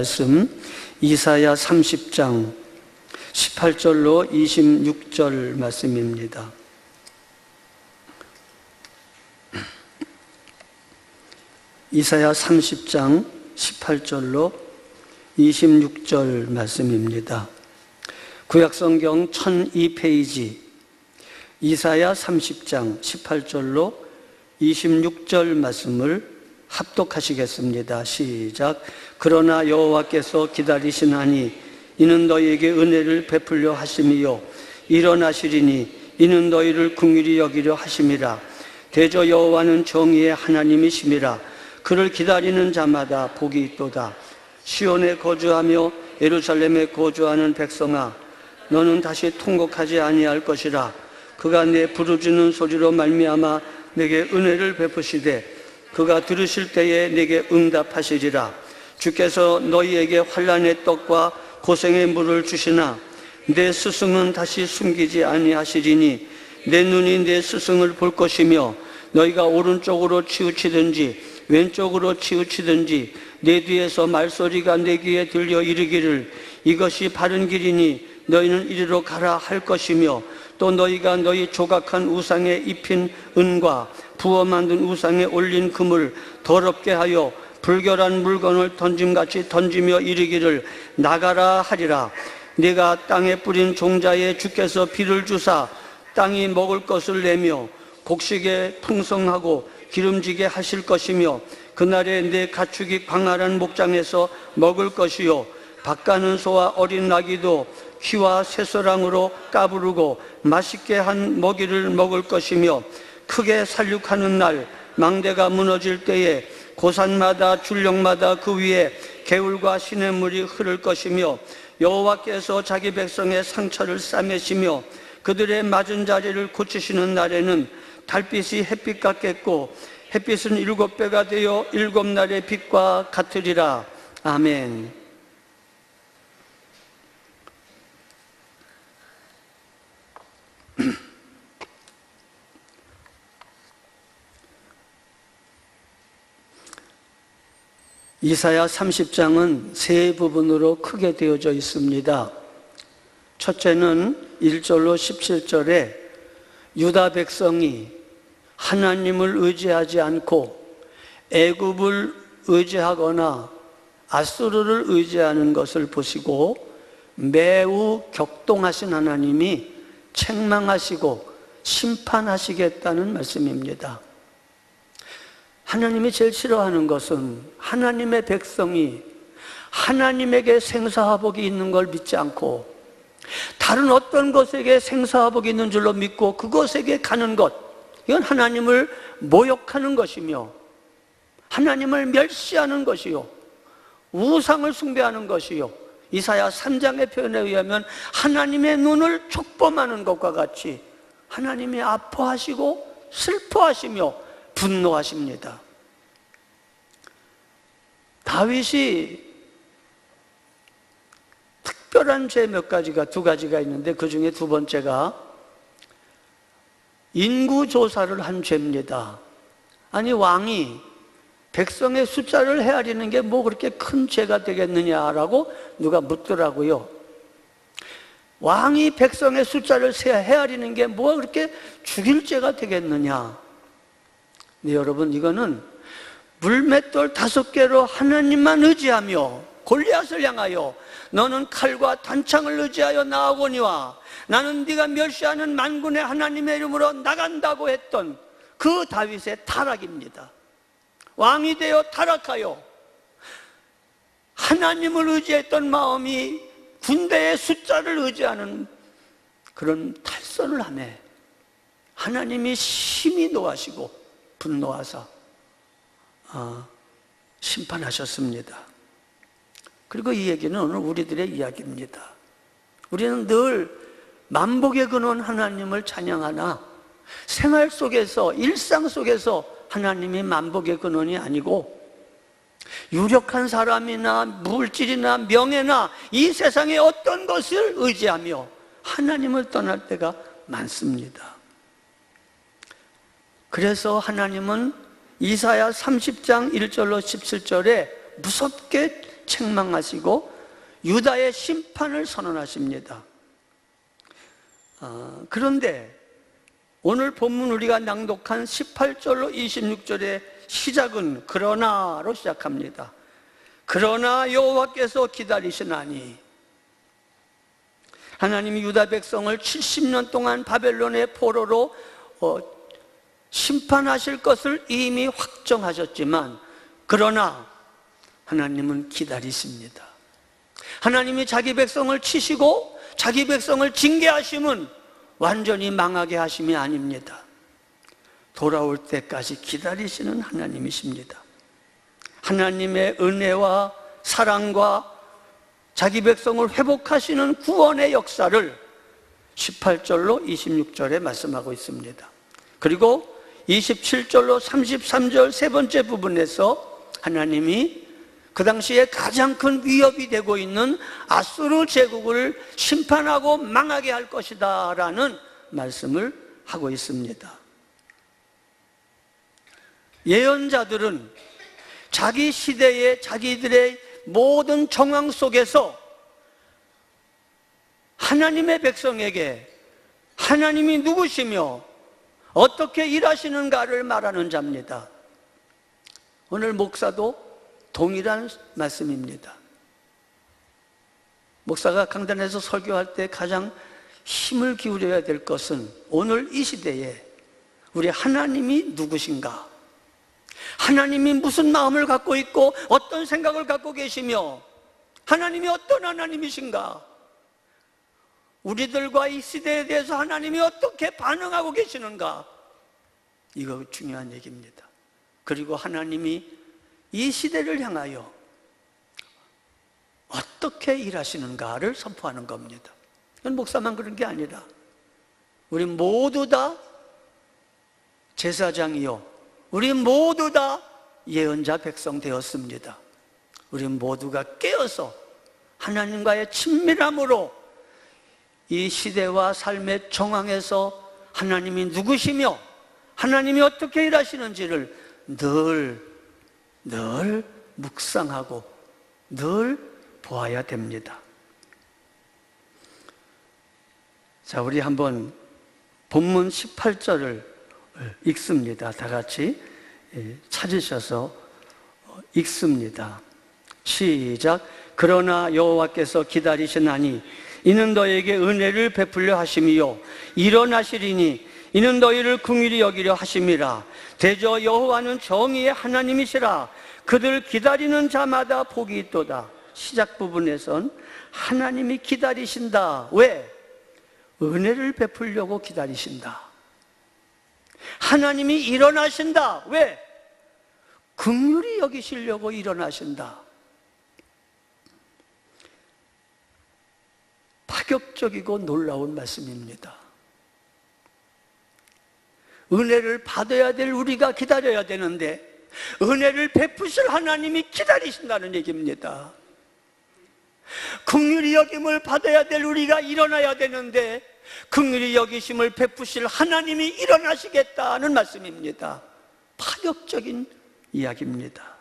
말씀 이사야 30장 18절로 26절 말씀입니다. 이사야 30장 18절로 26절 말씀입니다. 구약성경 1002페이지 이사야 30장 18절로 26절 말씀을 합독하시겠습니다. 시작. 그러나 여호와께서 기다리시나니 이는 너희에게 은혜를 베풀려 하심이요 일어나시리니 이는 너희를 긍휼히 여기려 하심이라. 대저 여호와는 정의의 하나님이심이라. 그를 기다리는 자마다 복이 있도다. 시온에 거주하며 예루살렘에 거주하는 백성아, 너는 다시 통곡하지 아니할 것이라. 그가 내 부르짖는 소리로 말미암아 내게 은혜를 베푸시되 그가 들으실 때에 내게 응답하시리라. 주께서 너희에게 환난의 떡과 고생의 물을 주시나 내 스승은 다시 숨기지 아니하시리니 내 눈이 내 스승을 볼 것이며 너희가 오른쪽으로 치우치든지 왼쪽으로 치우치든지 내 뒤에서 말소리가 내 귀에 들려 이르기를 이것이 바른 길이니 너희는 이리로 가라 할 것이며 또 너희가 너희 조각한 우상에 입힌 은과 부어 만든 우상에 올린 금을 더럽게 하여 불결한 물건을 던짐같이 던지며 이르기를 나가라 하리라. 네가 땅에 뿌린 종자에 주께서 비를 주사 땅이 먹을 것을 내며 곡식에 풍성하고 기름지게 하실 것이며 그날에 내 가축이 광활한 목장에서 먹을 것이요 밭가는 소와 어린 나귀도 키와 쇠소랑으로 까부르고 맛있게 한 먹이를 먹을 것이며 크게 살육하는 날 망대가 무너질 때에 고산마다 줄령마다 그 위에 개울과 시냇물이 흐를 것이며 여호와께서 자기 백성의 상처를 싸매시며 그들의 맞은 자리를 고치시는 날에는 달빛이 햇빛 같겠고 햇빛은 7배가 되어 7날의 빛과 같으리라. 아멘. 이사야 30장은 세 부분으로 크게 되어져 있습니다. 첫째는 1절로 17절에 유다 백성이 하나님을 의지하지 않고 애굽을 의지하거나 아수르를 의지하는 것을 보시고 매우 격동하신 하나님이 책망하시고 심판하시겠다는 말씀입니다. 하나님이 제일 싫어하는 것은 하나님의 백성이 하나님에게 생사화복이 있는 걸 믿지 않고 다른 어떤 것에게 생사화복이 있는 줄로 믿고 그것에게 가는 것, 이건 하나님을 모욕하는 것이며 하나님을 멸시하는 것이요 우상을 숭배하는 것이요 이사야 3장의 표현에 의하면 하나님의 눈을 촉범하는 것과 같이 하나님이 아파하시고 슬퍼하시며 분노하십니다. 다윗이 특별한 죄 몇 가지가 두 가지가 있는데 그 중에 두 번째가 인구조사를 한 죄입니다. 아니 왕이 백성의 숫자를 헤아리는 게 뭐 그렇게 큰 죄가 되겠느냐라고 누가 묻더라고요. 왕이 백성의 숫자를 헤아리는 게 뭐 그렇게 죽일 죄가 되겠느냐. 네, 여러분, 이거는 물맷돌 5개로 하나님만 의지하며 골리앗을 향하여 너는 칼과 단창을 의지하여 나아오거니와 나는 네가 멸시하는 만군의 하나님의 이름으로 나간다고 했던 그 다윗의 타락입니다. 왕이 되어 타락하여 하나님을 의지했던 마음이 군대의 숫자를 의지하는 그런 탈선을 하매 하나님이 심히 노하시고 분노하사 심판하셨습니다. 그리고 이 얘기는 오늘 우리들의 이야기입니다. 우리는 늘 만복의 근원 하나님을 찬양하나 생활 속에서 일상 속에서 하나님이 만복의 근원이 아니고 유력한 사람이나 물질이나 명예나 이 세상의 어떤 것을 의지하며 하나님을 떠날 때가 많습니다. 그래서 하나님은 이사야 30장 1절로 17절에 무섭게 책망하시고 유다의 심판을 선언하십니다. 그런데 오늘 본문 우리가 낭독한 18절로 26절의 시작은 그러나로 시작합니다. 그러나 여호와께서 기다리시나니, 하나님이 유다 백성을 70년 동안 바벨론의 포로로 심판하실 것을 이미 확정하셨지만, 그러나 하나님은 기다리십니다. 하나님이 자기 백성을 치시고 자기 백성을 징계하심은 완전히 망하게 하심이 아닙니다. 돌아올 때까지 기다리시는 하나님이십니다. 하나님의 은혜와 사랑과 자기 백성을 회복하시는 구원의 역사를 18절로 26절에 말씀하고 있습니다. 그리고 27절로 33절 세 번째 부분에서 하나님이 그 당시에 가장 큰 위협이 되고 있는 아수르 제국을 심판하고 망하게 할 것이다 라는 말씀을 하고 있습니다. 예언자들은 자기 시대의 자기들의 모든 정황 속에서 하나님의 백성에게 하나님이 누구시며 어떻게 일하시는가를 말하는 자입니다. 오늘 목사도 동일한 말씀입니다. 목사가 강단에서 설교할 때 가장 힘을 기울여야 될 것은 오늘 이 시대에 우리 하나님이 누구신가, 하나님이 무슨 마음을 갖고 있고 어떤 생각을 갖고 계시며 하나님이 어떤 하나님이신가, 우리들과 이 시대에 대해서 하나님이 어떻게 반응하고 계시는가, 이거 중요한 얘기입니다. 그리고 하나님이 이 시대를 향하여 어떻게 일하시는가를 선포하는 겁니다. 이건 목사만 그런 게 아니라 우리 모두 다 제사장이요, 우리 모두 다 예언자 백성 되었습니다. 우리 모두가 깨어서 하나님과의 친밀함으로 이 시대와 삶의 정황에서 하나님이 누구시며 하나님이 어떻게 일하시는지를 늘 묵상하고 늘 보아야 됩니다. 자, 우리 한번 본문 18절을 읽습니다. 다 같이 찾으셔서 읽습니다. 시작. 그러나 여호와께서 기다리시나니 이는 너에게 은혜를 베풀려 하심이요 일어나시리니 이는 너희를 긍휼히 여기려 하심이라. 대저 여호와는 정의의 하나님이시라. 그들 기다리는 자마다 복이 있도다. 시작 부분에선 하나님이 기다리신다. 왜? 은혜를 베풀려고 기다리신다. 하나님이 일어나신다. 왜? 긍휼히 여기시려고 일어나신다. 파격적이고 놀라운 말씀입니다. 은혜를 받아야 될 우리가 기다려야 되는데 은혜를 베푸실 하나님이 기다리신다는 얘기입니다. 긍휼히 여김을 받아야 될 우리가 일어나야 되는데 긍휼히 여기심을 베푸실 하나님이 일어나시겠다는 말씀입니다. 파격적인 이야기입니다.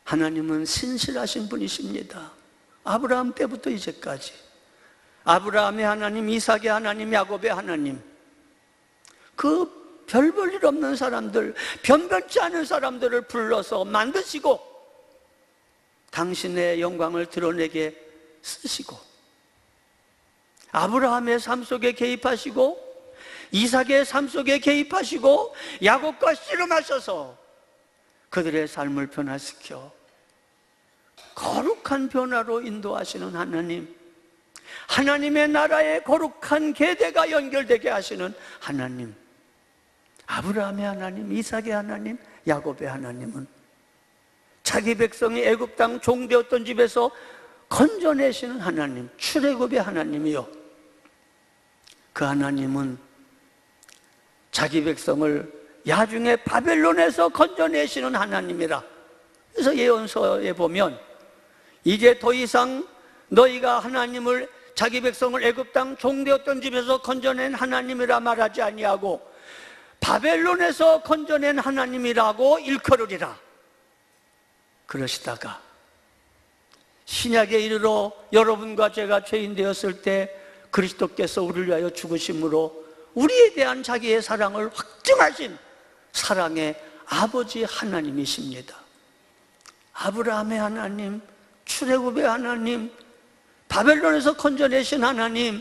하나님은 신실하신 분이십니다. 아브라함 때부터 이제까지 아브라함의 하나님, 이삭의 하나님, 야곱의 하나님, 그 별 볼 일 없는 사람들, 변변치 않은 사람들을 불러서 만드시고 당신의 영광을 드러내게 쓰시고 아브라함의 삶 속에 개입하시고 이삭의 삶 속에 개입하시고 야곱과 씨름하셔서 그들의 삶을 변화시켜 거룩한 변화로 인도하시는 하나님, 하나님의 나라의 거룩한 계대가 연결되게 하시는 하나님, 아브라함의 하나님, 이삭의 하나님, 야곱의 하나님은 자기 백성이 애굽 땅 종되었던 집에서 건져내시는 하나님, 출애굽의 하나님이요, 그 하나님은 자기 백성을 야중에 바벨론에서 건져내시는 하나님이라. 그래서 예언서에 보면 이제 더 이상 너희가 하나님을, 자기 백성을 애굽 땅 종되었던 집에서 건져낸 하나님이라 말하지 아니하고 바벨론에서 건져낸 하나님이라고 일컬으리라. 그러시다가 신약에 이르러 여러분과 제가 죄인 되었을 때 그리스도께서 우리를 위하여 죽으심으로 우리에 대한 자기의 사랑을 확증하신 사랑의 아버지 하나님이십니다. 아브라함의 하나님, 출애굽의 하나님, 바벨론에서 건져내신 하나님,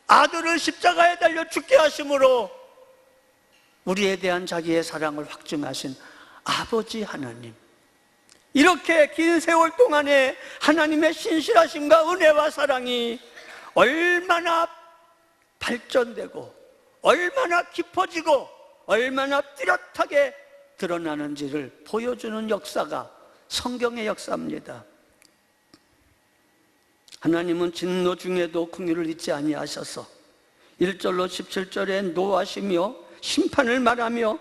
아들을 십자가에 달려 죽게 하심으로 우리에 대한 자기의 사랑을 확증하신 아버지 하나님, 이렇게 긴 세월 동안에 하나님의 신실하심과 은혜와 사랑이 얼마나 발전되고 얼마나 깊어지고 얼마나 뚜렷하게 드러나는지를 보여주는 역사가 성경의 역사입니다. 하나님은 진노 중에도 긍휼을 잊지 아니하셔서 1절로 17절에 노하시며 심판을 말하며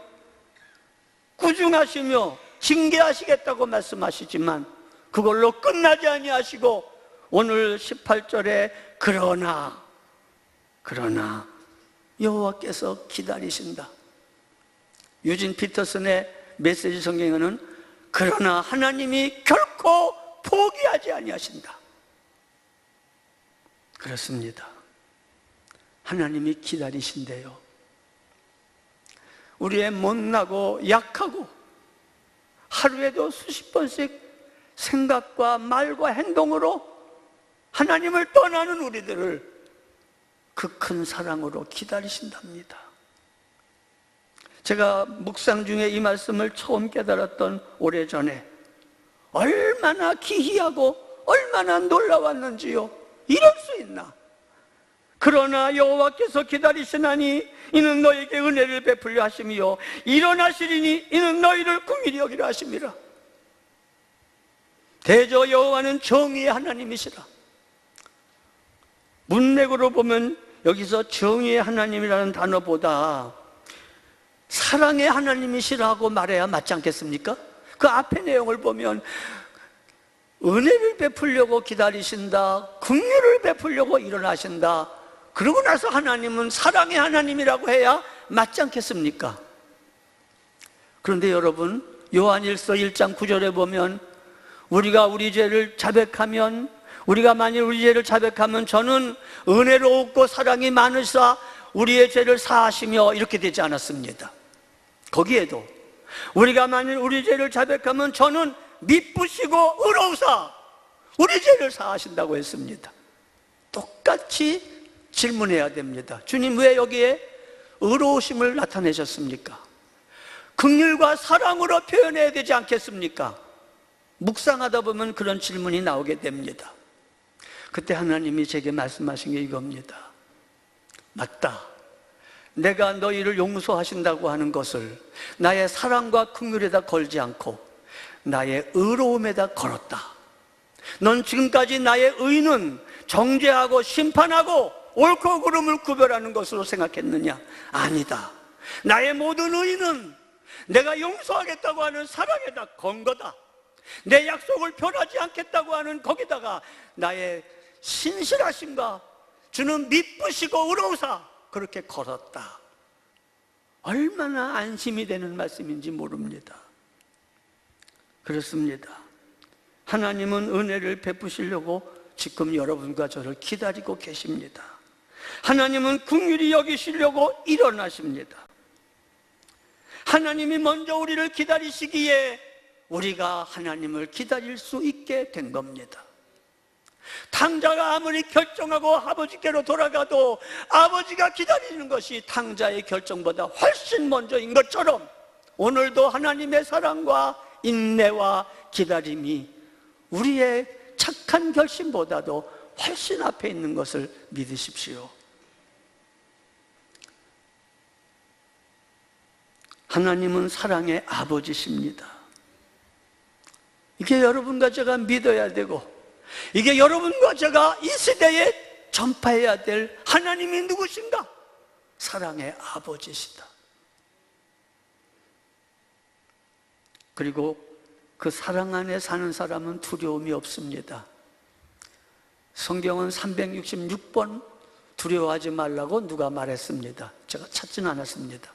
꾸중하시며 징계하시겠다고 말씀하시지만 그걸로 끝나지 아니하시고 오늘 18절에 그러나 여호와께서 기다리신다. 유진 피터슨의 메시지 성경에는 그러나 하나님이 결코 포기하지 아니하신다. 그렇습니다. 하나님이 기다리신대요. 우리의 못나고 약하고 하루에도 수십 번씩 생각과 말과 행동으로 하나님을 떠나는 우리들을 그 큰 사랑으로 기다리신답니다. 제가 묵상 중에 이 말씀을 처음 깨달았던 오래전에 얼마나 기이하고 얼마나 놀라웠는지요. 이럴 수 있나? 그러나 여호와께서 기다리시나니 이는 너에게 은혜를 베풀려 하심이요 일어나시리니 이는 너희를 긍휼히 여기려 하심이라. 대저 여호와는 정의의 하나님이시라. 문맥으로 보면 여기서 정의의 하나님이라는 단어보다 사랑의 하나님이시라고 말해야 맞지 않겠습니까? 그 앞의 내용을 보면 은혜를 베풀려고 기다리신다, 긍휼을 베풀려고 일어나신다, 그러고 나서 하나님은 사랑의 하나님이라고 해야 맞지 않겠습니까? 그런데 여러분, 요한일서 1장 9절에 보면 우리가 우리 죄를 자백하면, 우리가 만일 우리 죄를 자백하면 저는 은혜롭고 사랑이 많으사 우리의 죄를 사하시며 이렇게 되지 않았습니다. 거기에도 우리가 만일 우리 죄를 자백하면 저는 미쁘시고 의로우사 우리 죄를 사하신다고 했습니다. 똑같이 질문해야 됩니다. 주님, 왜 여기에 의로우심을 나타내셨습니까? 긍휼과 사랑으로 표현해야 되지 않겠습니까? 묵상하다 보면 그런 질문이 나오게 됩니다. 그때 하나님이 제게 말씀하신 게 이겁니다. 맞다. 내가 너희를 용서하신다고 하는 것을 나의 사랑과 긍휼에다 걸지 않고 나의 의로움에다 걸었다. 넌 지금까지 나의 의는 정죄하고 심판하고 옳고 그름을 구별하는 것으로 생각했느냐? 아니다. 나의 모든 의는 내가 용서하겠다고 하는 사랑에다 건 거다. 내 약속을 변하지 않겠다고 하는 거기다가 나의 신실하심과 주는 미쁘시고 의로우사 그렇게 걸었다. 얼마나 안심이 되는 말씀인지 모릅니다. 그렇습니다. 하나님은 은혜를 베푸시려고 지금 여러분과 저를 기다리고 계십니다. 하나님은 긍휼히 여기시려고 일어나십니다. 하나님이 먼저 우리를 기다리시기에 우리가 하나님을 기다릴 수 있게 된 겁니다. 탕자가 아무리 결정하고 아버지께로 돌아가도 아버지가 기다리는 것이 탕자의 결정보다 훨씬 먼저인 것처럼 오늘도 하나님의 사랑과 인내와 기다림이 우리의 착한 결심보다도 훨씬 앞에 있는 것을 믿으십시오. 하나님은 사랑의 아버지십니다. 이게 여러분과 제가 믿어야 되고 이게 여러분과 제가 이 시대에 전파해야 될 하나님이 누구신가? 사랑의 아버지시다. 그리고 그 사랑 안에 사는 사람은 두려움이 없습니다. 성경은 366번 두려워하지 말라고 누가 말했습니다. 제가 찾지는 않았습니다.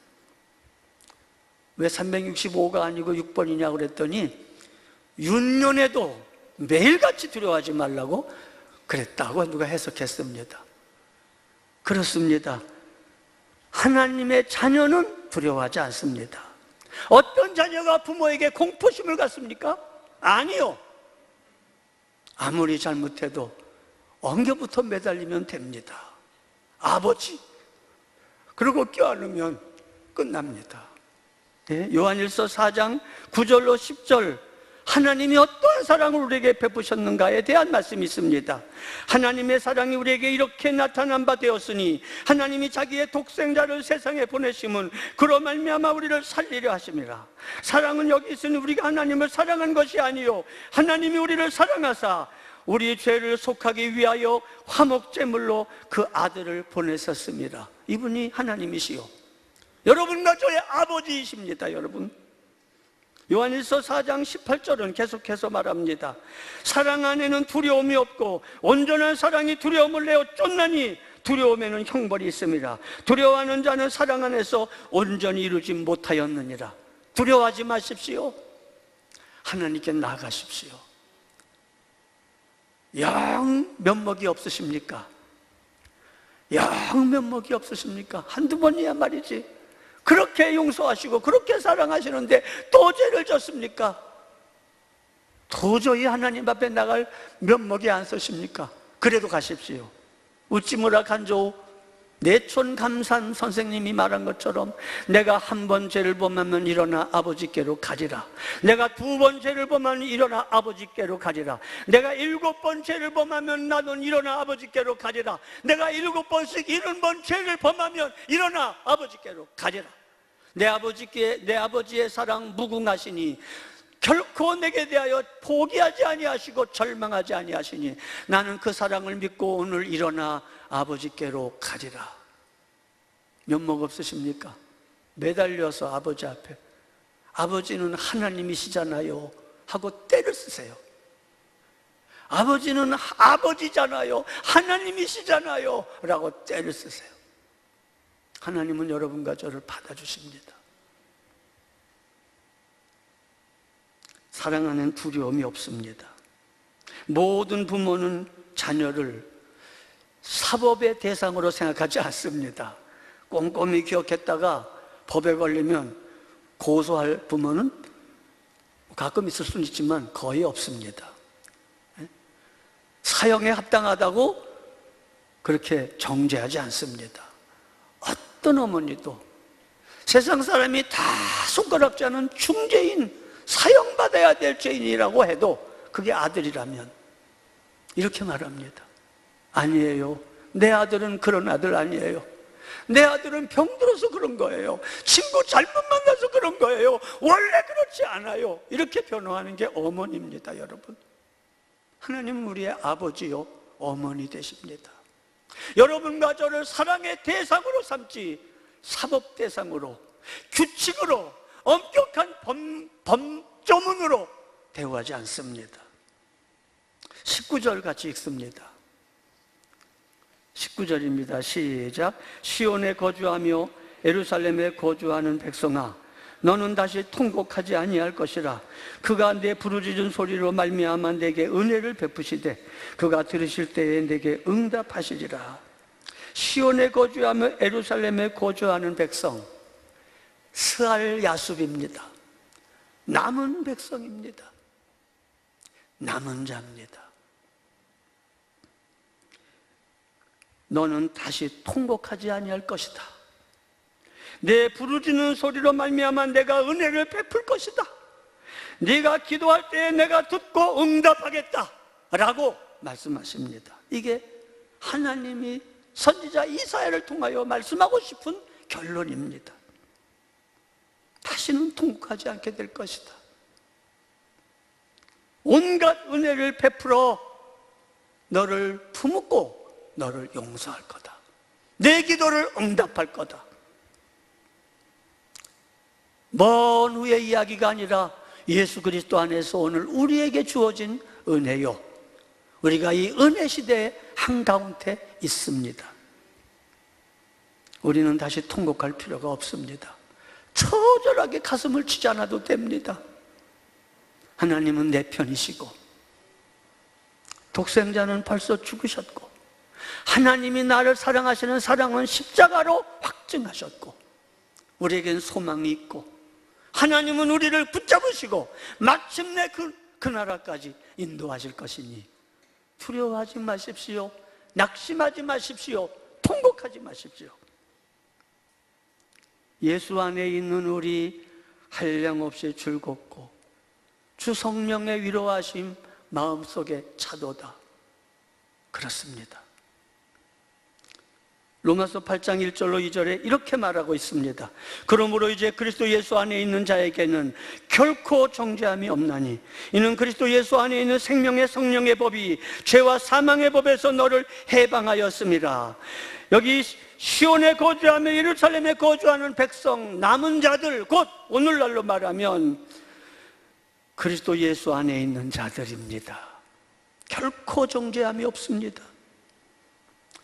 왜 365가 아니고 6번이냐고 그랬더니 윤년에도 매일같이 두려워하지 말라고 그랬다고 누가 해석했습니다. 그렇습니다. 하나님의 자녀는 두려워하지 않습니다. 어떤 자녀가 부모에게 공포심을 갖습니까? 아니요. 아무리 잘못해도 엉겨부터 매달리면 됩니다. 아버지, 그리고 껴안으면 끝납니다. 네, 요한일서 4장 9절로 10절, 하나님이 어떠한 사랑을 우리에게 베푸셨는가에 대한 말씀이 있습니다. 하나님의 사랑이 우리에게 이렇게 나타난 바 되었으니 하나님이 자기의 독생자를 세상에 보내심은 그로 말미암아 우리를 살리려 하심이라. 사랑은 여기 있으니 우리가 하나님을 사랑한 것이 아니요 하나님이 우리를 사랑하사 우리 죄를 속하기 위하여 화목제물로 그 아들을 보내셨습니다. 이분이 하나님이시요 여러분과 저의 아버지이십니다. 여러분, 요한일서 4장 18절은 계속해서 말합니다. 사랑 안에는 두려움이 없고 온전한 사랑이 두려움을 내어 쫓나니 두려움에는 형벌이 있습니다. 두려워하는 자는 사랑 안에서 온전히 이루지 못하였느니라. 두려워하지 마십시오. 하나님께 나아가십시오. 영 면목이 없으십니까? 영 면목이 없으십니까? 한두 번이야 말이지. 그렇게 용서하시고 그렇게 사랑하시는데 또 죄를 졌습니까? 도저히 하나님 앞에 나갈 면목이 안 서십니까? 그래도 가십시오. 우찌무라 간조 내촌 감산 선생님이 말한 것처럼 내가 한 번 죄를 범하면 일어나 아버지께로 가리라. 내가 두 번 죄를 범하면 일어나 아버지께로 가리라. 내가 7번 죄를 범하면 나도 일어나 아버지께로 가리라. 내가 7번씩 70번 죄를 범하면 일어나 아버지께로 가리라. 내 아버지의 사랑 무궁하시니 결코 내게 대하여 포기하지 아니하시고 절망하지 아니하시니 나는 그 사랑을 믿고 오늘 일어나 아버지께로 가리라. 면목 없으십니까? 매달려서 아버지 앞에 아버지는 하나님이시잖아요 하고 때를 쓰세요. 아버지는 아버지잖아요, 하나님이시잖아요 라고 때를 쓰세요. 하나님은 여러분과 저를 받아주십니다. 사랑 안엔 두려움이 없습니다. 모든 부모는 자녀를 사법의 대상으로 생각하지 않습니다. 꼼꼼히 기억했다가 법에 걸리면 고소할 부모는 가끔 있을 수는 있지만 거의 없습니다. 사형에 합당하다고 그렇게 정죄하지 않습니다. 어떤 어머니도 세상 사람이 다 손가락질하는 중죄인, 사형받아야 될 죄인이라고 해도 그게 아들이라면 이렇게 말합니다. 아니에요. 내 아들은 그런 아들 아니에요. 내 아들은 병들어서 그런 거예요. 친구 잘못 만나서 그런 거예요. 원래 그렇지 않아요. 이렇게 변호하는 게 어머니입니다. 여러분, 하나님은 우리의 아버지요 어머니 되십니다. 여러분과 저를 사랑의 대상으로 삼지 사법 대상으로, 규칙으로, 엄격한 범조문으로 대우하지 않습니다. 19절 같이 읽습니다. 19절입니다. 시작. 시온에 거주하며 예루살렘에 거주하는 백성아, 너는 다시 통곡하지 아니할 것이라. 그가 내 부르짖은 소리로 말미암아 내게 은혜를 베푸시되 그가 들으실 때에 내게 응답하시리라. 시온에 거주하며 예루살렘에 거주하는 백성, 스알 야숲입니다. 남은 백성입니다. 남은 자입니다. 너는 다시 통곡하지 아니할 것이다. 내 부르짖는 소리로 말미암아 내가 은혜를 베풀 것이다. 네가 기도할 때에 내가 듣고 응답하겠다 라고 말씀하십니다. 이게 하나님이 선지자 이사야를 통하여 말씀하고 싶은 결론입니다. 다시는 통곡하지 않게 될 것이다. 온갖 은혜를 베풀어 너를 품고 너를 용서할 거다. 내 기도를 응답할 거다. 먼 후의 이야기가 아니라 예수 그리스도 안에서 오늘 우리에게 주어진 은혜요, 우리가 이 은혜 시대의 한가운데 있습니다. 우리는 다시 통곡할 필요가 없습니다. 처절하게 가슴을 치지 않아도 됩니다. 하나님은 내 편이시고 독생자는 벌써 죽으셨고 하나님이 나를 사랑하시는 사랑은 십자가로 확증하셨고 우리에겐 소망이 있고 하나님은 우리를 붙잡으시고 마침내 그 나라까지 인도하실 것이니 두려워하지 마십시오. 낙심하지 마십시오. 통곡하지 마십시오. 예수 안에 있는 우리 한량없이 즐겁고 주 성령의 위로하심 마음속에 차도다. 그렇습니다. 로마서 8장 1절로 2절에 이렇게 말하고 있습니다. 그러므로 이제 그리스도 예수 안에 있는 자에게는 결코 정죄함이 없나니 이는 그리스도 예수 안에 있는 생명의 성령의 법이 죄와 사망의 법에서 너를 해방하였습니다. 여기 시온에 거주하며 예루살렘에 거주하는 백성 남은 자들, 곧 오늘날로 말하면 그리스도 예수 안에 있는 자들입니다. 결코 정죄함이 없습니다.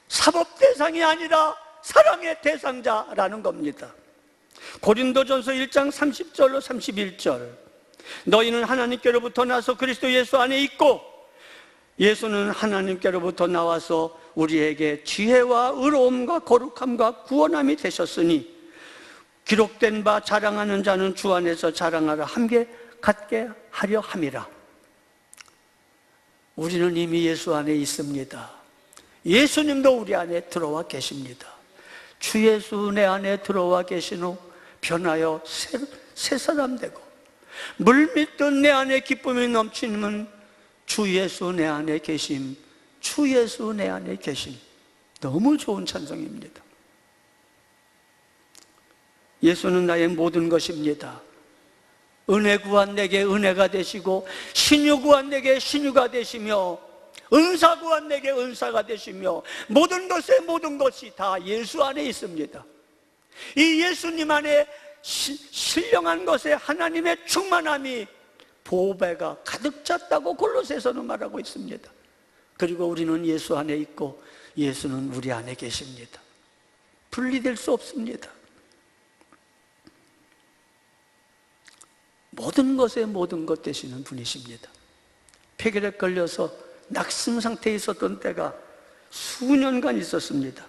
사법 대상이 아니라 사랑의 대상자라는 겁니다. 고린도전서 1장 30절로 31절 너희는 하나님께로부터 나서 그리스도 예수 안에 있고 예수는 하나님께로부터 나와서 우리에게 지혜와 의로움과 거룩함과 구원함이 되셨으니 기록된 바 자랑하는 자는 주 안에서 자랑하라 함께 갖게 하려 함이라. 우리는 이미 예수 안에 있습니다. 예수님도 우리 안에 들어와 계십니다. 주 예수 내 안에 들어와 계신 후 변하여 새 사람 되고 물 믿듯 내 안에 기쁨이 넘치는 주 예수 내 안에 계심, 주 예수 내 안에 계심. 너무 좋은 찬송입니다. 예수는 나의 모든 것입니다. 은혜 구한 내게 은혜가 되시고 신유 구한 내게 신유가 되시며 은사 구한 내게 은사가 되시며 모든 것의 모든 것이 다 예수 안에 있습니다. 이 예수님 안에 신령한 것에 하나님의 충만함이 보배가 가득 찼다고 골로새서는 말하고 있습니다. 그리고 우리는 예수 안에 있고 예수는 우리 안에 계십니다. 분리될 수 없습니다. 모든 것에 모든 것 되시는 분이십니다. 폐결에 걸려서 낙심 상태에 있었던 때가 수년간 있었습니다.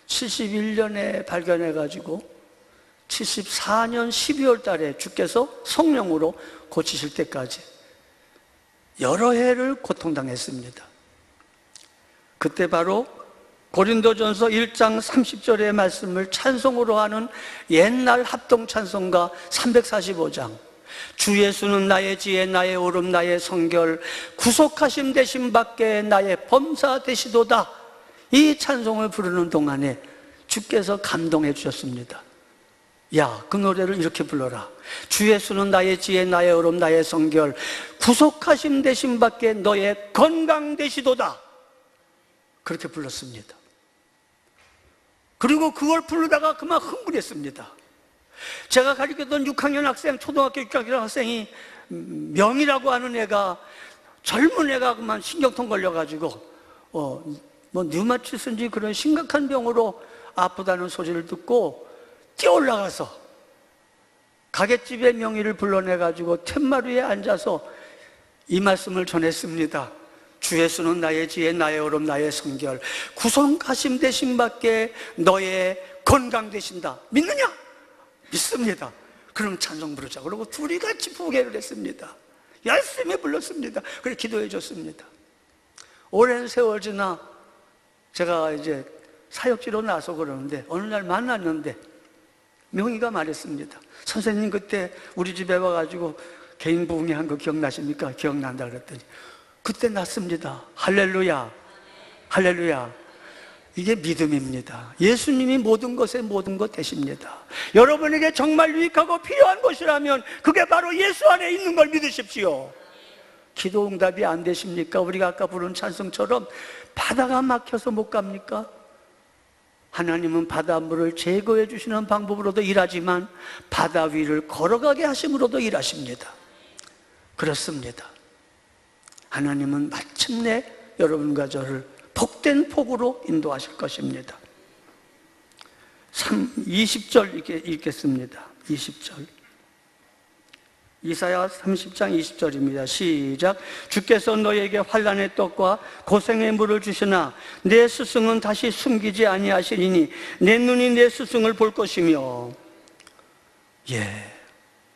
71년에 발견해가지고 74년 12월 달에 주께서 성령으로 고치실 때까지 여러 해를 고통당했습니다. 그때 바로 고린도전서 1장 30절의 말씀을 찬송으로 하는 옛날 합동 찬송가 345장 주 예수는 나의 지혜 나의 오름 나의 성결 구속하심 되심 밖에 나의 범사 되시도다. 이 찬송을 부르는 동안에 주께서 감동해 주셨습니다. 야, 그 노래를 이렇게 불러라. 주 예수는 나의 지혜 나의 오름 나의 성결 구속하심 되심 밖에 너의 건강 되시도다. 그렇게 불렀습니다. 그리고 그걸 부르다가 그만 흥분했습니다. 제가 가르쳤던 6학년 학생, 초등학교 6학년 학생이 명이라고 하는 애가 젊은 애가 그만 신경통 걸려가지고 류마티스인지 그런 심각한 병으로 아프다는 소리를 듣고 뛰어 올라가서 가게집의 명의를 불러내가지고 툇마루에 앉아서 이 말씀을 전했습니다. 주 예수는 나의 지혜 나의 오름 나의 성결 구속하심 되심 밖에 너의 건강 되신다. 믿느냐? 믿습니다. 그럼 찬송 부르자. 그러고 둘이 같이 부계를 했습니다. 열심히 불렀습니다. 그래 기도해 줬습니다. 오랜 세월 지나 제가 이제 사역지로 나서 그러는데 어느 날 만났는데 명희가 말했습니다. 선생님 그때 우리 집에 와가지고 개인 부흥회 한 거 기억나십니까? 기억난다 그랬더니 그때 났습니다. 할렐루야, 할렐루야. 이게 믿음입니다. 예수님이 모든 것에 모든 것 되십니다. 여러분에게 정말 유익하고 필요한 것이라면 그게 바로 예수 안에 있는 걸 믿으십시오. 기도 응답이 안 되십니까? 우리가 아까 부른 찬송처럼 바다가 막혀서 못 갑니까? 하나님은 바닷물을 제거해 주시는 방법으로도 일하지만 바다 위를 걸어가게 하심으로도 일하십니다. 그렇습니다. 하나님은 마침내 여러분과 저를 복된 폭으로 인도하실 것입니다. 20절 읽겠습니다. 20절 이사야 30장 20절입니다. 시작. 주께서 너에게 환난의 떡과 고생의 물을 주시나 내 스승은 다시 숨기지 아니하시리니 내 눈이 내 스승을 볼 것이며.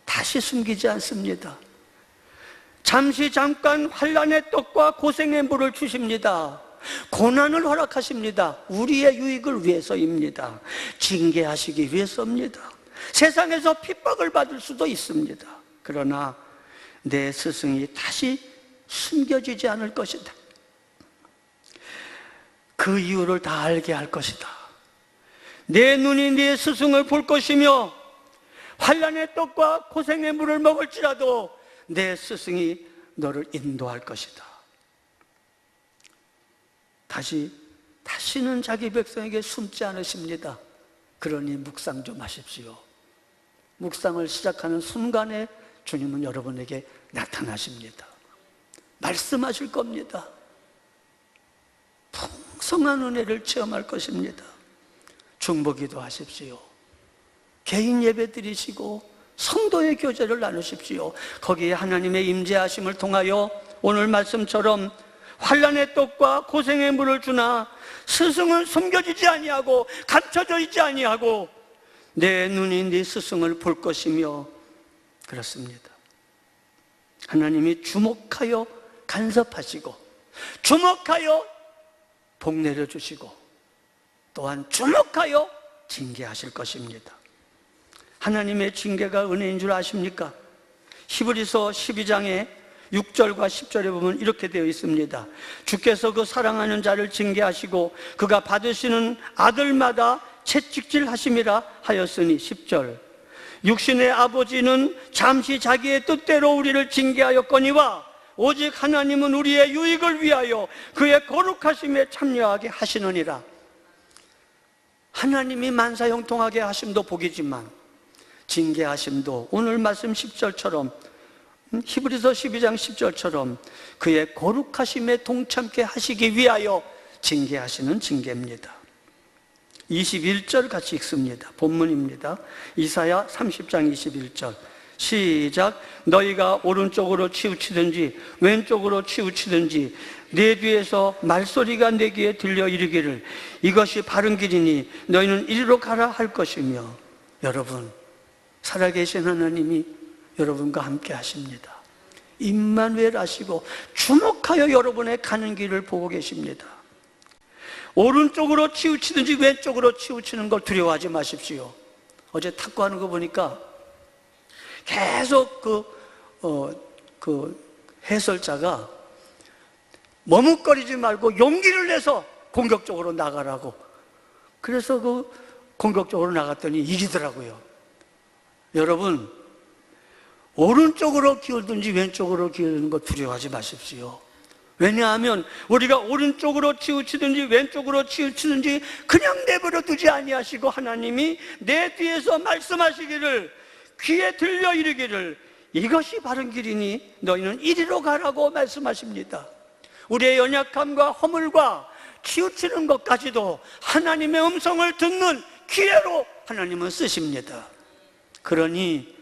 다시 숨기지 않습니다. 잠시 잠깐 환난의 떡과 고생의 물을 주십니다. 고난을 허락하십니다. 우리의 유익을 위해서입니다. 징계하시기 위해서입니다. 세상에서 핍박을 받을 수도 있습니다. 그러나 내 스승이 다시 숨겨지지 않을 것이다. 그 이유를 다 알게 할 것이다. 내 눈이 네 스승을 볼 것이며 환난의 떡과 고생의 물을 먹을지라도 내 스승이 너를 인도할 것이다. 다시는 자기 백성에게 숨지 않으십니다. 그러니 묵상 좀 하십시오. 묵상을 시작하는 순간에 주님은 여러분에게 나타나십니다. 말씀하실 겁니다. 풍성한 은혜를 체험할 것입니다. 중보기도 하십시오. 개인 예배 드리시고 성도의 교제를 나누십시오. 거기에 하나님의 임재하심을 통하여 오늘 말씀처럼 환난의 떡과 고생의 물을 주나 스승은 숨겨지지 아니하고 감춰져 있지 아니하고 내 눈이 네 스승을 볼 것이며. 그렇습니다. 하나님이 주목하여 간섭하시고 주목하여 복 내려주시고 또한 주목하여 징계하실 것입니다. 하나님의 징계가 은혜인 줄 아십니까? 히브리서 12장에 6절과 10절에 보면 이렇게 되어 있습니다. 주께서 그 사랑하는 자를 징계하시고 그가 받으시는 아들마다 채찍질하심이라 하였으니. 10절. 육신의 아버지는 잠시 자기의 뜻대로 우리를 징계하였거니와 오직 하나님은 우리의 유익을 위하여 그의 거룩하심에 참여하게 하시느니라. 하나님이 만사형통하게 하심도 복이지만 징계하심도 오늘 말씀 10절처럼, 히브리서 12장 10절처럼 그의 거룩하심에 동참케 하시기 위하여 징계하시는 징계입니다. 21절 같이 읽습니다. 본문입니다. 이사야 30장 21절. 시작. 너희가 오른쪽으로 치우치든지 왼쪽으로 치우치든지 내 뒤에서 말소리가 내 귀에 들려 이르기를 이것이 바른 길이니 너희는 이리로 가라 할 것이며. 여러분, 살아계신 하나님이 여러분과 함께 하십니다. 임마누엘 하시고 주목하여 여러분의 가는 길을 보고 계십니다. 오른쪽으로 치우치든지 왼쪽으로 치우치는 걸 두려워하지 마십시오. 어제 탁구하는 거 보니까 계속 그 해설자가 머뭇거리지 말고 용기를 내서 공격적으로 나가라고. 그래서 그 공격적으로 나갔더니 이기더라고요. 여러분, 오른쪽으로 기울든지 왼쪽으로 기울는 거 두려워하지 마십시오. 왜냐하면 우리가 오른쪽으로 치우치든지 왼쪽으로 치우치든지 그냥 내버려 두지 아니하시고 하나님이 내 뒤에서 말씀하시기를 귀에 들려 이르기를 이것이 바른 길이니 너희는 이리로 가라고 말씀하십니다. 우리의 연약함과 허물과 치우치는 것까지도 하나님의 음성을 듣는 기회로 하나님은 쓰십니다. 그러니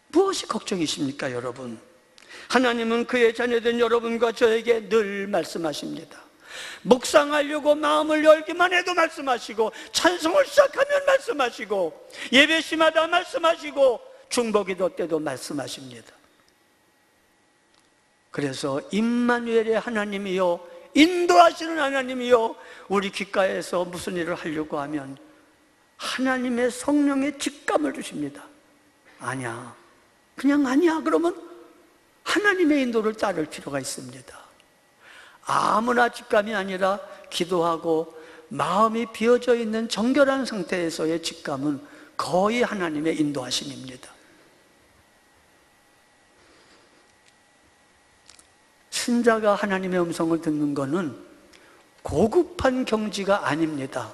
무엇이 걱정이십니까, 여러분? 하나님은 그의 자녀된 여러분과 저에게 늘 말씀하십니다. 묵상하려고 마음을 열기만 해도 말씀하시고, 찬송을 시작하면 말씀하시고, 예배 시마다 말씀하시고, 중보기도 때도 말씀하십니다. 그래서 임마누엘의 하나님이요, 인도하시는 하나님이요, 우리 귓가에서 무슨 일을 하려고 하면 하나님의 성령의 직감을 주십니다. 아니야, 그냥 아니야 그러면 하나님의 인도를 따를 필요가 있습니다. 아무나 직감이 아니라 기도하고 마음이 비어져 있는 정결한 상태에서의 직감은 거의 하나님의 인도하심입니다. 신자가 하나님의 음성을 듣는 것은 고급한 경지가 아닙니다.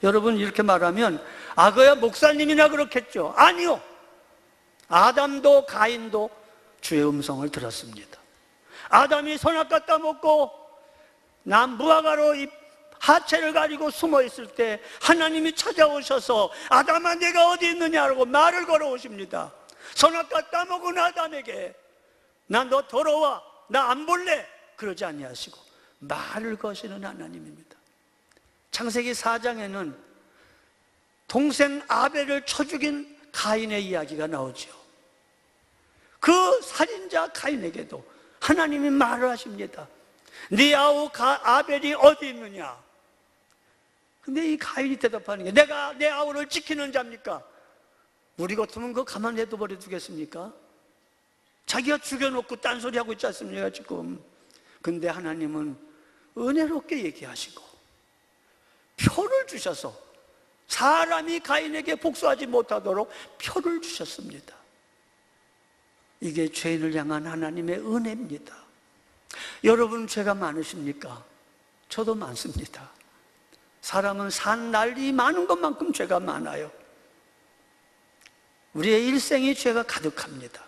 여러분, 이렇게 말하면 그야 목사님이나 그렇겠죠. 아니요, 아담도 가인도 주의 음성을 들었습니다. 아담이 선악 갖다 먹고 무화과로 이 하체를 가리고 숨어 있을 때 하나님이 찾아오셔서 아담아 내가 어디 있느냐고 말을 걸어오십니다. 선악과 따먹은 아담에게 나 너 더러워, 나 안 볼래, 그러지 아니하시고 말을 거시는 하나님입니다. 창세기 4장에는 동생 아벨을 쳐 죽인 가인의 이야기가 나오죠. 그 살인자 가인에게도 하나님이 말을 하십니다. 네 아우 아벨이 어디 있느냐? 근데 이 가인이 대답하는 게, 내가 내 아우를 지키는 자입니까? 우리 같으면 그거 가만 놔둬버려 두겠습니까? 자기가 죽여놓고 딴소리하고 있지 않습니까 지금? 근데 하나님은 은혜롭게 얘기하시고 표를 주셔서 사람이 가인에게 복수하지 못하도록 표를 주셨습니다. 이게 죄인을 향한 하나님의 은혜입니다. 여러분 죄가 많으십니까? 저도 많습니다. 사람은 산 날이 많은 것만큼 죄가 많아요. 우리의 일생이 죄가 가득합니다.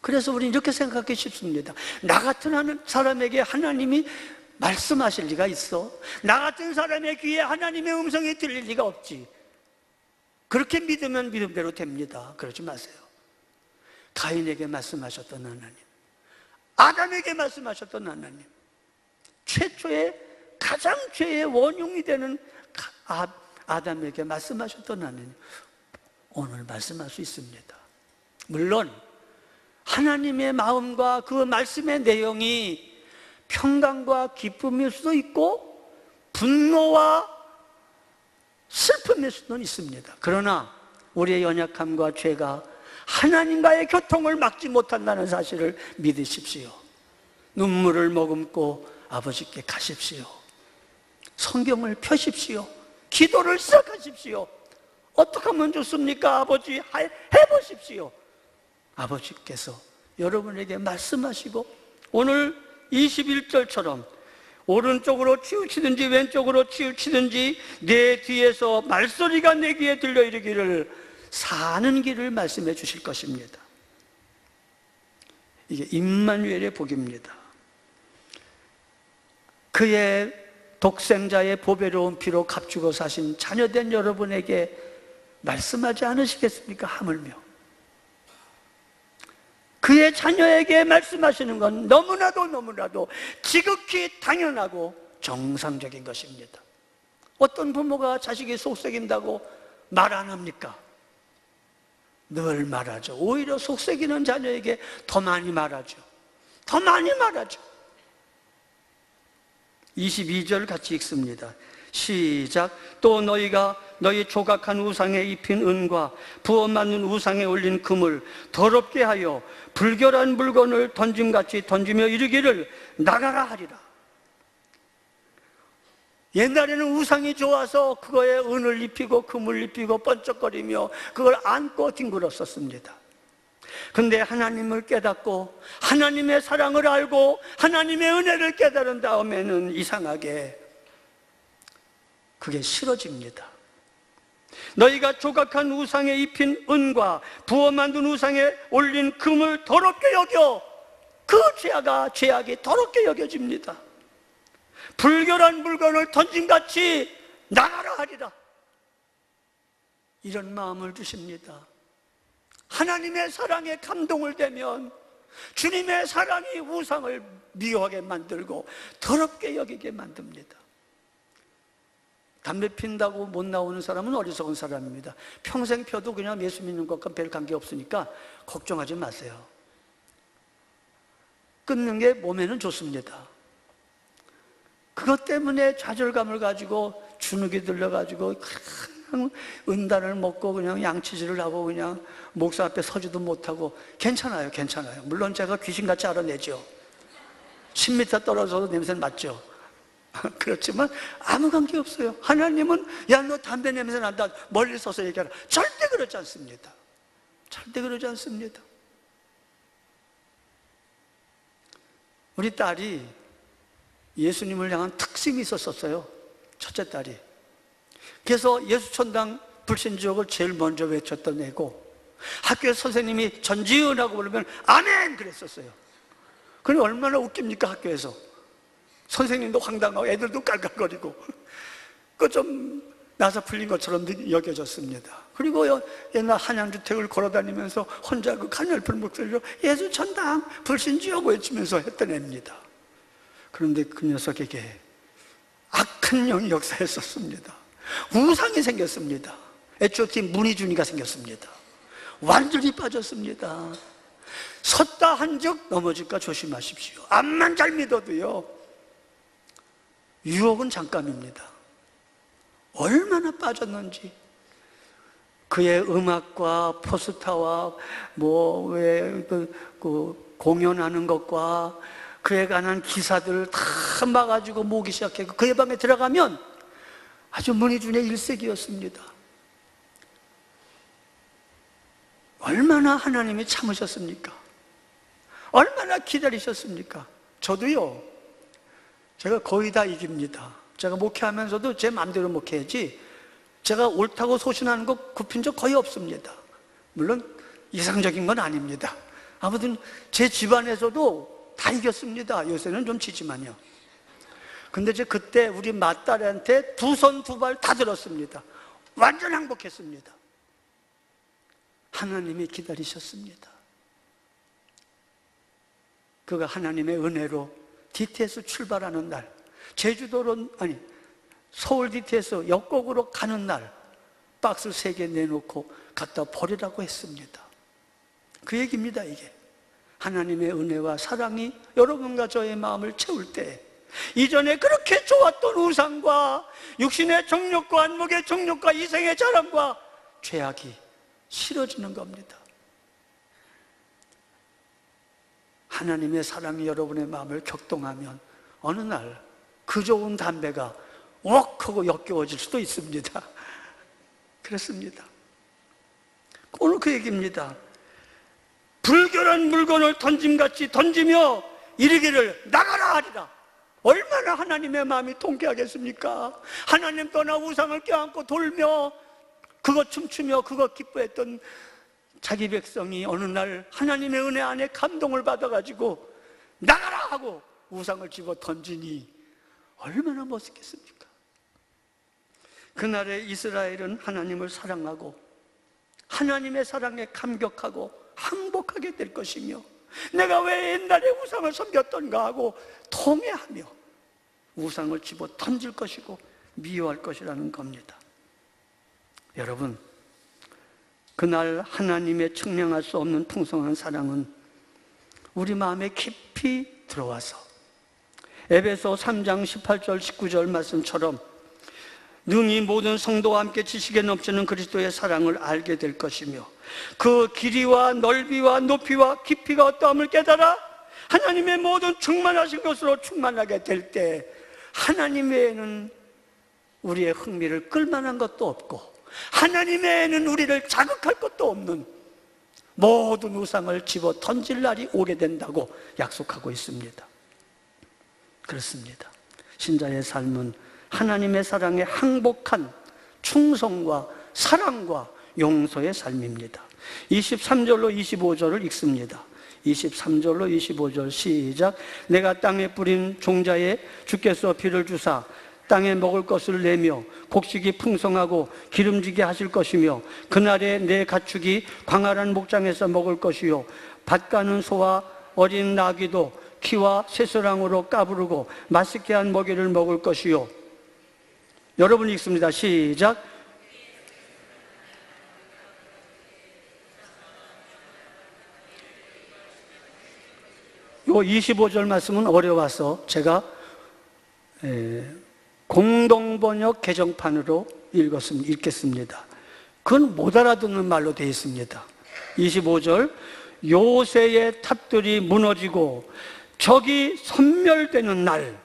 그래서 우리는 이렇게 생각하기 쉽습니다. 나 같은 사람에게 하나님이 말씀하실 리가 있어? 나 같은 사람의 귀에 하나님의 음성이 들릴 리가 없지. 그렇게 믿으면 믿음대로 됩니다. 그러지 마세요. 가인에게 말씀하셨던 하나님, 아담에게 말씀하셨던 하나님, 최초의 가장 죄의 원흉이 되는 아담에게 말씀하셨던 하나님, 오늘 말씀할 수 있습니다. 물론 하나님의 마음과 그 말씀의 내용이 평강과 기쁨일 수도 있고 분노와 슬픔일 수도 있습니다. 그러나 우리의 연약함과 죄가 하나님과의 교통을 막지 못한다는 사실을 믿으십시오. 눈물을 머금고 아버지께 가십시오. 성경을 펴십시오. 기도를 시작하십시오. 어떻게 하면 좋습니까? 아버지, 해보십시오. 아버지께서 여러분에게 말씀하시고 오늘 21절처럼 오른쪽으로 치우치든지 왼쪽으로 치우치든지 내 뒤에서 말소리가 내 귀에 들려 이르기를 사는 길을 말씀해 주실 것입니다. 이게 임마누엘의 복입니다. 그의 독생자의 보배로운 피로 값주고 사신 자녀된 여러분에게 말씀하지 않으시겠습니까? 하물며 그의 자녀에게 말씀하시는 건 너무나도 지극히 당연하고 정상적인 것입니다. 어떤 부모가 자식이 속썩인다고 말 안 합니까? 늘 말하죠. 오히려 속썩이는 자녀에게 더 많이 말하죠. 더 많이 말하죠. 22절 같이 읽습니다. 시작. 또 너희가 너희 조각한 우상에 입힌 은과 부어 만든 우상에 올린 금을 더럽게 하여 불결한 물건을 던짐같이 던지며 이르기를 나가라 하리라. 옛날에는 우상이 좋아서 그거에 은을 입히고 금을 입히고 번쩍거리며 그걸 안고 뒹굴었었습니다. 근데 하나님을 깨닫고 하나님의 사랑을 알고 하나님의 은혜를 깨달은 다음에는 이상하게 그게 싫어집니다. 너희가 조각한 우상에 입힌 은과 부어 만든 우상에 올린 금을 더럽게 여겨 그 죄악이 더럽게 여겨집니다. 불결한 물건을 던짐같이 나가라 하리라. 이런 마음을 주십니다. 하나님의 사랑에 감동을 되면 주님의 사랑이 우상을 미워하게 만들고 더럽게 여기게 만듭니다. 담배 핀다고 못 나오는 사람은 어리석은 사람입니다. 평생 펴도 그냥 예수 믿는 것과 별 관계 없으니까 걱정하지 마세요. 끊는 게 몸에는 좋습니다. 그것 때문에 좌절감을 가지고 주눅이 들려가지고 그냥 은단을 먹고 그냥 양치질을 하고 그냥 목사 앞에 서지도 못하고 괜찮아요. 물론 제가 귀신같이 알아내죠. 10m 떨어져도 냄새는 맡죠. 그렇지만 아무 관계 없어요. 하나님은 야 너 담배 냄새 난다 멀리 서서 얘기하라. 절대 그러지 않습니다. 절대 그러지 않습니다. 우리 딸이 예수님을 향한 특심이 있었어요. 첫째 딸이. 그래서 예수천당 불신지옥을 제일 먼저 외쳤던 애고 학교에 선생님이 전지은하고 부르면 아멘 그랬었어요. 그럼 얼마나 웃깁니까 학교에서. 선생님도 황당하고 애들도 깔깔거리고 그 좀 나사 풀린 것처럼 여겨졌습니다. 그리고 옛날 한양주택을 걸어다니면서 혼자 그 가냘픈 목소리로 예수 천당 불신지옥 외치면서 했던 애입니다. 그런데 그 녀석에게 악한 영이 역사했었습니다. 우상이 생겼습니다. H.O.T. 문희준이가 생겼습니다. 완전히 빠졌습니다. 섰다 한즉 넘어질까 조심하십시오. 암만 잘 믿어도요, 유혹은 잠깐입니다. 얼마나 빠졌는지. 그의 음악과 포스터와 공연하는 것과 그에 관한 기사들을 다 막아주고 모으기 시작했고, 그의 방에 들어가면 아주 문희준의 일색이었습니다. 얼마나 하나님이 참으셨습니까? 얼마나 기다리셨습니까? 저도요, 제가 거의 다 이깁니다. 제가 목회하면서도 제 마음대로 목회하지, 제가 옳다고 소신하는 거 굽힌 적 거의 없습니다. 물론 이상적인 건 아닙니다. 아무튼 제 집안에서도 다 이겼습니다. 요새는 좀 지지만요. 근데 그때 우리 맏딸한테 두 손 두 발 다 들었습니다. 완전 행복했습니다. 하나님이 기다리셨습니다. 그가 하나님의 은혜로 DT에서 출발하는 날, 서울 DT에서 역곡으로 가는 날 박스 3개 내놓고 갖다 버리라고 했습니다. 그 얘기입니다. 이게 하나님의 은혜와 사랑이 여러분과 저의 마음을 채울 때, 이전에 그렇게 좋았던 우상과 육신의 정욕과 안목의 정욕과 이생의 자랑과 죄악이 싫어지는 겁니다. 하나님의 사랑이 여러분의 마음을 격동하면 어느 날 그 좋은 담배가 웍하고 역겨워질 수도 있습니다. 그렇습니다. 오늘 그 얘기입니다. 불결한 물건을 던짐같이 던지며 이르기를 나가라 하리라. 얼마나 하나님의 마음이 통쾌하겠습니까? 하나님 떠나 우상을 껴안고 돌며 그거 춤추며 그거 기뻐했던 자기 백성이 어느 날 하나님의 은혜 안에 감동을 받아가지고 나가라 하고 우상을 집어 던지니 얼마나 멋있겠습니까? 그날에 이스라엘은 하나님을 사랑하고 하나님의 사랑에 감격하고 항복하게 될 것이며, 내가 왜 옛날에 우상을 섬겼던가 하고 통회하며 우상을 집어 던질 것이고 미워할 것이라는 겁니다. 여러분, 그날 하나님의 측량할 수 없는 풍성한 사랑은 우리 마음에 깊이 들어와서 에베소 3장 18절 19절 말씀처럼 능히 모든 성도와 함께 지식에 넘치는 그리스도의 사랑을 알게 될 것이며, 그 길이와 넓이와 높이와 깊이가 어떠함을 깨달아 하나님의 모든 충만하신 것으로 충만하게 될 때, 하나님 외에는 우리의 흥미를 끌만한 것도 없고 하나님 외에는 우리를 자극할 것도 없는 모든 우상을 집어 던질 날이 오게 된다고 약속하고 있습니다. 그렇습니다. 신자의 삶은 하나님의 사랑에 항복한 충성과 사랑과 용서의 삶입니다. 23절로 25절을 읽습니다. 23절로 25절 시작. 내가 땅에 뿌린 종자에 주께서 비를 주사 땅에 먹을 것을 내며 곡식이 풍성하고 기름지게 하실 것이며, 그날에 내 가축이 광활한 목장에서 먹을 것이요 밭 가는 소와 어린 나귀도 키와 새소랑으로 까부르고 맛있게 한 먹이를 먹을 것이요. 여러분 읽습니다. 시작. 요 25절 말씀은 어려워서 제가 공동번역 개정판으로 읽겠습니다. 그건 못 알아듣는 말로 되어 있습니다. 25절, 요새의 탑들이 무너지고 적이 섬멸되는 날,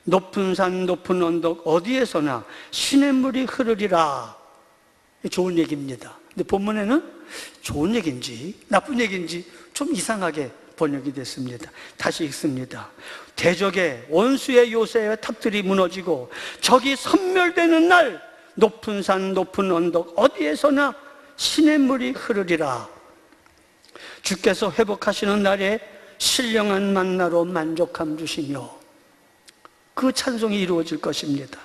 높은 산 높은 언덕 어디에서나 시냇물이 흐르리라. 좋은 얘기입니다. 근데 본문에는 좋은 얘기인지 나쁜 얘기인지 좀 이상하게 번역이 됐습니다. 다시 읽습니다. 대적의 원수의 요새의 탑들이 무너지고 적이 섬멸되는 날, 높은 산 높은 언덕 어디에서나 시냇물이 흐르리라. 주께서 회복하시는 날에 신령한 만나로 만족함 주시며 그 찬송이 이루어질 것입니다.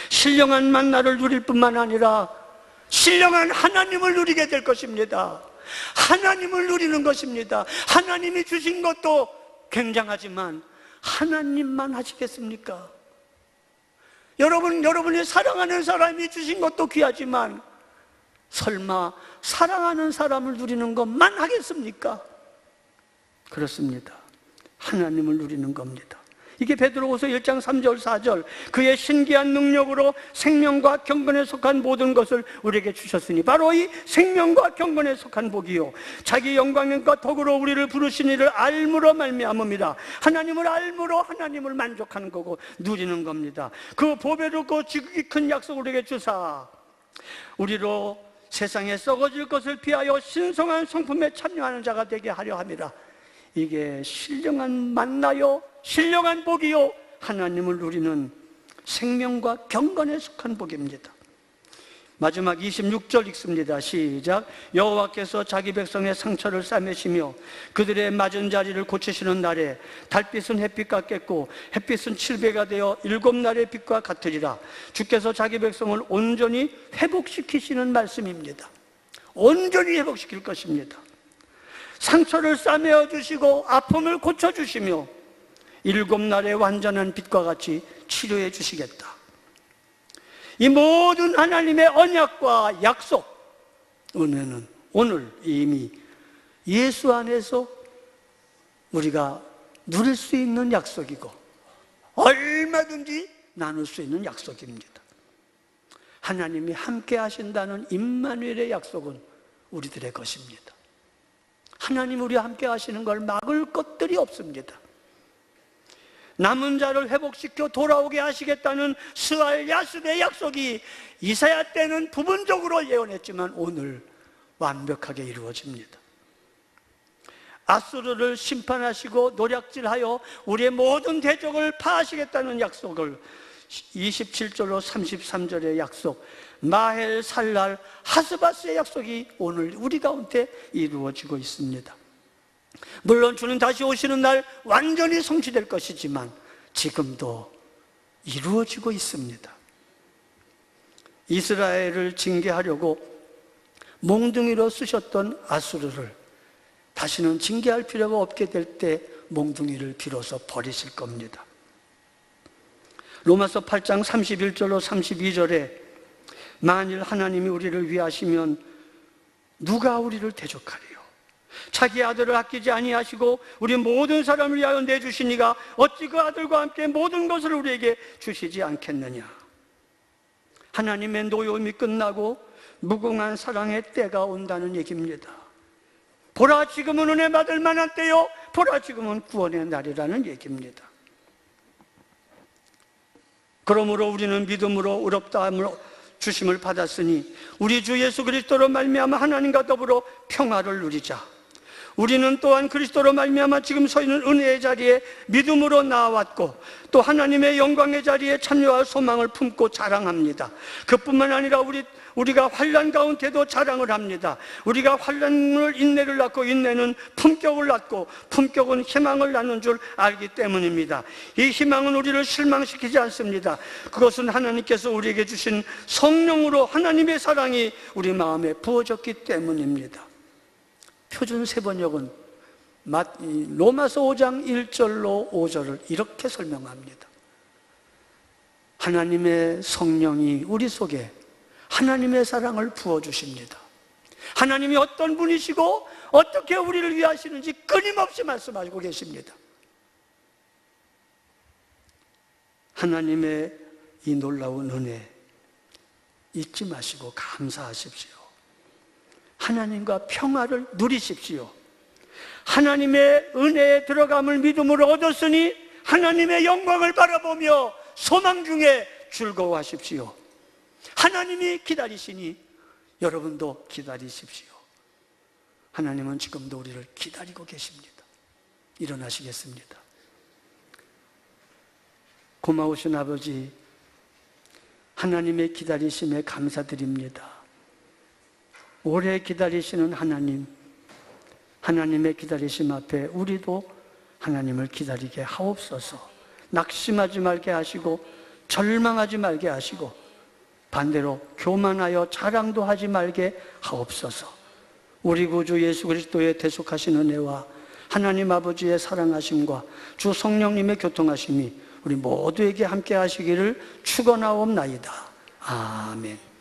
신령한 만나를 누릴 뿐만 아니라 신령한 하나님을 누리게 될 것입니다. 하나님을 누리는 것입니다. 하나님이 주신 것도 굉장하지만 하나님만 하시겠습니까? 여러분이 사랑하는 사람이 주신 것도 귀하지만 설마 사랑하는 사람을 누리는 것만 하겠습니까? 그렇습니다. 하나님을 누리는 겁니다. 이게 베드로후서 1장 3절 4절 그의 신기한 능력으로 생명과 경건에 속한 모든 것을 우리에게 주셨으니 바로 이 생명과 경건에 속한 복이요 자기 영광과 덕으로 우리를 부르신 이를 알므로 말미암음이라. 하나님을 알므로 하나님을 만족하는 거고 누리는 겁니다. 그 보배롭고 지극히 큰 약속을 우리에게 주사 우리로 세상에 썩어질 것을 피하여 신성한 성품에 참여하는 자가 되게 하려 함이라. 이게 신령한 만나요 신령한 복이요 하나님을 누리는 생명과 경건에 속한 복입니다. 마지막 26절 읽습니다. 시작. 여호와께서 자기 백성의 상처를 싸매시며 그들의 맞은 자리를 고치시는 날에 달빛은 햇빛 같겠고 햇빛은 칠배가 되어 7날의 빛과 같으리라. 주께서 자기 백성을 온전히 회복시키시는 말씀입니다. 온전히 회복시킬 것입니다. 상처를 싸매어 주시고 아픔을 고쳐주시며 7날의 완전한 빛과 같이 치료해 주시겠다. 이 모든 하나님의 언약과 약속, 은혜는 오늘 이미 예수 안에서 우리가 누릴 수 있는 약속이고 얼마든지 나눌 수 있는 약속입니다. 하나님이 함께 하신다는 임마누엘의 약속은 우리들의 것입니다. 하나님 우리와 함께 하시는 걸 막을 것들이 없습니다. 남은 자를 회복시켜 돌아오게 하시겠다는 스알 야습의 약속이 이사야 때는 부분적으로 예언했지만 오늘 완벽하게 이루어집니다. 아수르를 심판하시고 노략질하여 우리의 모든 대적을 파하시겠다는 약속을 27절로 33절의 약속 마헬 살랄 하스바스의 약속이 오늘 우리 가운데 이루어지고 있습니다. 물론 주는 다시 오시는 날 완전히 성취될 것이지만 지금도 이루어지고 있습니다. 이스라엘을 징계하려고 몽둥이로 쓰셨던 아수르를 다시는 징계할 필요가 없게 될 때 몽둥이를 비로소 버리실 겁니다. 로마서 8장 31절로 32절에 만일 하나님이 우리를 위하시면 누가 우리를 대적하리요? 자기 아들을 아끼지 아니하시고 우리 모든 사람을 위하여 내주시니가 어찌 그 아들과 함께 모든 것을 우리에게 주시지 않겠느냐. 하나님의 노여움이 끝나고 무궁한 사랑의 때가 온다는 얘기입니다. 보라 지금은 은혜 받을 만한 때요 보라 지금은 구원의 날이라는 얘기입니다. 그러므로 우리는 믿음으로 의롭다함을 주심을 받았으니 우리 주 예수 그리스도로 말미암아 하나님과 더불어 평화를 누리자. 우리는 또한 그리스도로 말미암아 지금 서 있는 은혜의 자리에 믿음으로 나아왔고 또 하나님의 영광의 자리에 참여할 소망을 품고 자랑합니다. 그뿐만 아니라 우리가 환난 가운데도 자랑을 합니다. 우리가 환난을 인내를 낳고 인내는 품격을 낳고 품격은 희망을 낳는 줄 알기 때문입니다. 이 희망은 우리를 실망시키지 않습니다. 그것은 하나님께서 우리에게 주신 성령으로 하나님의 사랑이 우리 마음에 부어졌기 때문입니다. 표준 세번역은 로마서 5장 1절로 5절을 이렇게 설명합니다. 하나님의 성령이 우리 속에 하나님의 사랑을 부어주십니다. 하나님이 어떤 분이시고 어떻게 우리를 위하시는지 끊임없이 말씀하시고 계십니다. 하나님의 이 놀라운 은혜 잊지 마시고 감사하십시오. 하나님과 평화를 누리십시오. 하나님의 은혜에 들어감을 믿음으로 얻었으니 하나님의 영광을 바라보며 소망 중에 즐거워하십시오. 하나님이 기다리시니 여러분도 기다리십시오. 하나님은 지금도 우리를 기다리고 계십니다. 일어나시겠습니다. 고마우신 아버지, 하나님의 기다리심에 감사드립니다. 오래 기다리시는 하나님, 하나님의 기다리심 앞에 우리도 하나님을 기다리게 하옵소서. 낙심하지 말게 하시고 절망하지 말게 하시고 반대로 교만하여 자랑도 하지 말게 하옵소서. 우리 구주 예수 그리스도의 대속하신 은혜와 하나님 아버지의 사랑하심과 주 성령님의 교통하심이 우리 모두에게 함께 하시기를 축원하옵나이다. 아멘.